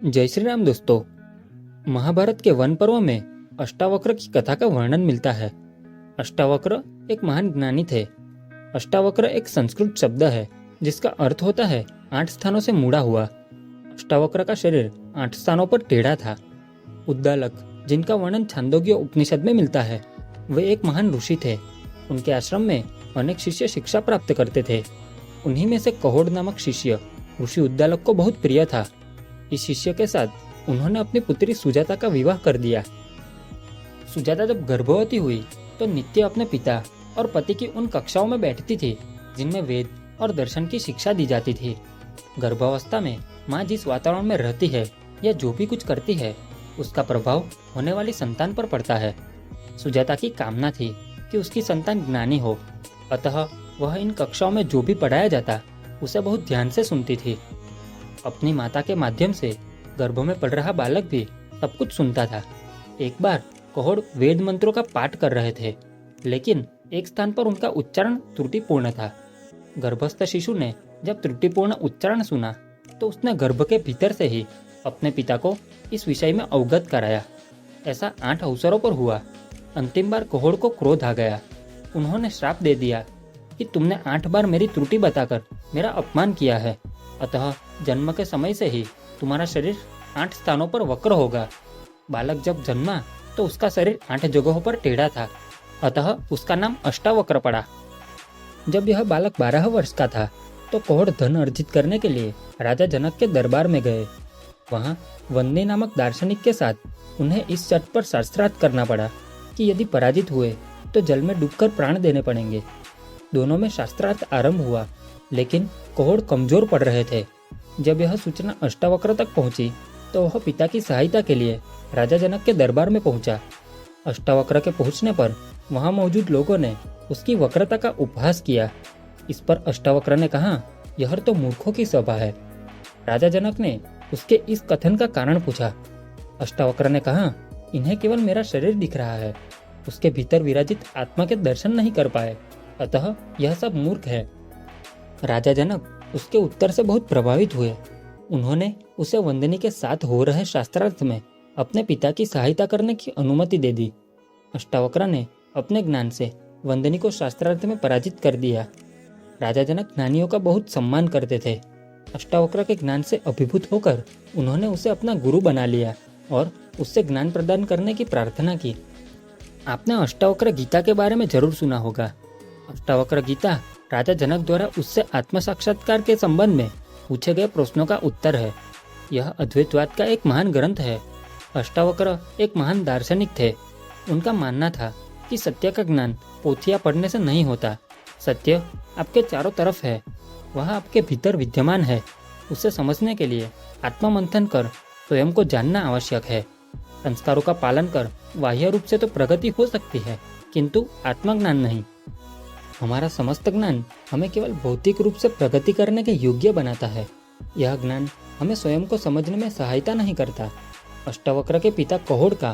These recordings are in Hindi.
जय श्री राम दोस्तों। महाभारत के वन पर्व में अष्टावक्र की कथा का वर्णन मिलता है। अष्टावक्र एक महान ज्ञानी थे। अष्टावक्र एक संस्कृत शब्द है जिसका अर्थ होता है 8 स्थानों से मुड़ा हुआ। अष्टावक्र का शरीर 8 स्थानों पर टेढ़ा था। उद्दालक, जिनका वर्णन छांदोग्य उपनिषद में मिलता है, वे एक महान ऋषि थे। उनके आश्रम में अनेक शिष्य शिक्षा प्राप्त करते थे। उन्हीं में से कहोड़ नामक शिष्य ऋषि उद्दालक को बहुत प्रिय था। इस शिष्य के साथ उन्होंने अपनी पुत्री सुजाता का विवाह कर दिया। सुजाता जब गर्भवती हुई तो नित्य अपने पिता और पति की उन कक्षाओं में बैठती थी जिनमें वेद और दर्शन की शिक्षा दी जाती थी। गर्भावस्था में माँ जिस वातावरण में रहती है या जो भी कुछ करती है, उसका प्रभाव होने वाली संतान पर पड़ता है। सुजाता की कामना थी कि उसकी संतान ज्ञानी हो, अतः वह इन कक्षाओं में जो भी पढ़ाया जाता उसे बहुत ध्यान से सुनती थी। अपनी माता के माध्यम से गर्भ में पढ़ रहा बालक भी सब कुछ सुनता था। एक बार कहोड़ वेद मंत्रों का पाठ कर रहे थे, लेकिन एक स्थान पर उनका उच्चारण त्रुटिपूर्ण था। गर्भस्थ शिशु ने जब त्रुटिपूर्ण उच्चारण सुना तो उसने गर्भ के भीतर से ही अपने पिता को इस विषय में अवगत कराया। ऐसा 8 अवसरों पर हुआ। अंतिम बार कहोड़ को क्रोध आ गया। उन्होंने श्राप दे दिया कि तुमने 8 बार मेरी त्रुटि बताकर मेरा अपमान किया है, अतः जन्म के समय से ही तुम्हारा शरीर 8 स्थानों पर वक्र होगा। बालक जब जन्मा तो उसका शरीर 8 जगहों पर टेढ़ा था, अतः उसका नाम अष्टावक्र पड़ा। जब यह बालक 12 वर्ष का था तो कहोड़ धन अर्जित करने के लिए राजा जनक के दरबार में गए। वहाँ वंदे नामक दार्शनिक के साथ उन्हें इस शर्त पर शास्त्रार्थ करना पड़ा कि यदि पराजित हुए तो जल में डूबकर प्राण देने पड़ेंगे। दोनों में शास्त्रार्थ आरंभ हुआ, लेकिन कहोड़ कमजोर पड़ रहे थे। जब यह सूचना अष्टावक्र तक पहुंची तो वह पिता की सहायता के लिए राजा जनक के दरबार में पहुंचा। अष्टावक्र के पहुंचने पर वहां मौजूद लोगों ने उसकी वक्रता का उपहास किया। इस पर अष्टावक्र ने कहा, यह तो मूर्खों की सभा है। राजा जनक ने उसके इस कथन का कारण पूछा। अष्टावक्र ने कहा, इन्हें केवल मेरा शरीर दिख रहा है, उसके भीतर विराजित आत्मा के दर्शन नहीं कर पाए, अतः यह सब मूर्ख है। राजा जनक उसके उत्तर से बहुत प्रभावित हुए। उन्होंने उसे वंदनी के साथ हो रहे शास्त्रार्थ में अपने पिता की सहायता करने की अनुमति दे दी। अष्टावक्र ने अपने ज्ञान से वंदनी को शास्त्रार्थ में पराजित कर दिया। राजा जनक ज्ञानियों का बहुत सम्मान करते थे। अष्टावक्र के ज्ञान से अभिभूत होकर उन्होंने उसे अपना गुरु बना लिया और उससे ज्ञान प्रदान करने की प्रार्थना की। आपने अष्टावक्र गीता के बारे में जरूर सुना होगा। अष्टावक्र गीता राजा जनक द्वारा उससे आत्म साक्षात्कार के संबंध में पूछे गए प्रश्नों का उत्तर है। यह अद्वैतवाद का एक महान ग्रंथ है। अष्टावक्र एक महान दार्शनिक थे। उनका मानना था कि सत्य का ज्ञान पोथियां पढ़ने से नहीं होता। सत्य आपके चारों तरफ है, वह आपके भीतर विद्यमान है। उसे समझने के लिए आत्ममंथन कर स्वयं को जानना आवश्यक है। संस्कारों का पालन कर बाह्य रूप से तो प्रगति हो सकती है, किंतु आत्मज्ञान नहीं। हमारा समस्त ज्ञान हमें केवल भौतिक रूप से प्रगति करने के योग्य बनाता है। यह ज्ञान हमें स्वयं को समझने में सहायता नहीं करता। अष्टावक्र के पिता कहोड़ का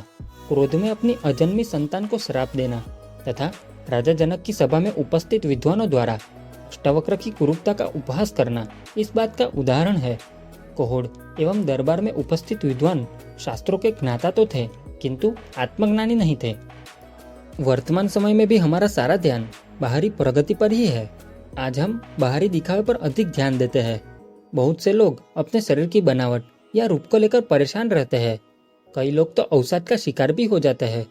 क्रोध में अपनी अजन्मी संतान को श्राप देना तथा राजा जनक की सभा में उपस्थित विद्वानों द्वारा अष्टावक्र की कुरूपता का उपहास करना इस बात का उदाहरण है। कहोड़ एवं दरबार में उपस्थित विद्वान शास्त्रों के ज्ञाता तो थे, किंतु आत्मज्ञानी नहीं थे। वर्तमान समय में भी हमारा सारा ध्यान बाहरी प्रगति पर ही है। आज हम बाहरी दिखावे पर अधिक ध्यान देते हैं। बहुत से लोग अपने शरीर की बनावट या रूप को लेकर परेशान रहते हैं। कई लोग तो अवसाद का शिकार भी हो जाते हैं।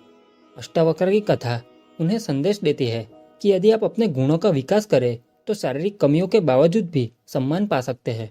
अष्टावक्र की कथा उन्हें संदेश देती है कि यदि आप अपने गुणों का विकास करें तो शारीरिक कमियों के बावजूद भी सम्मान पा सकते हैं।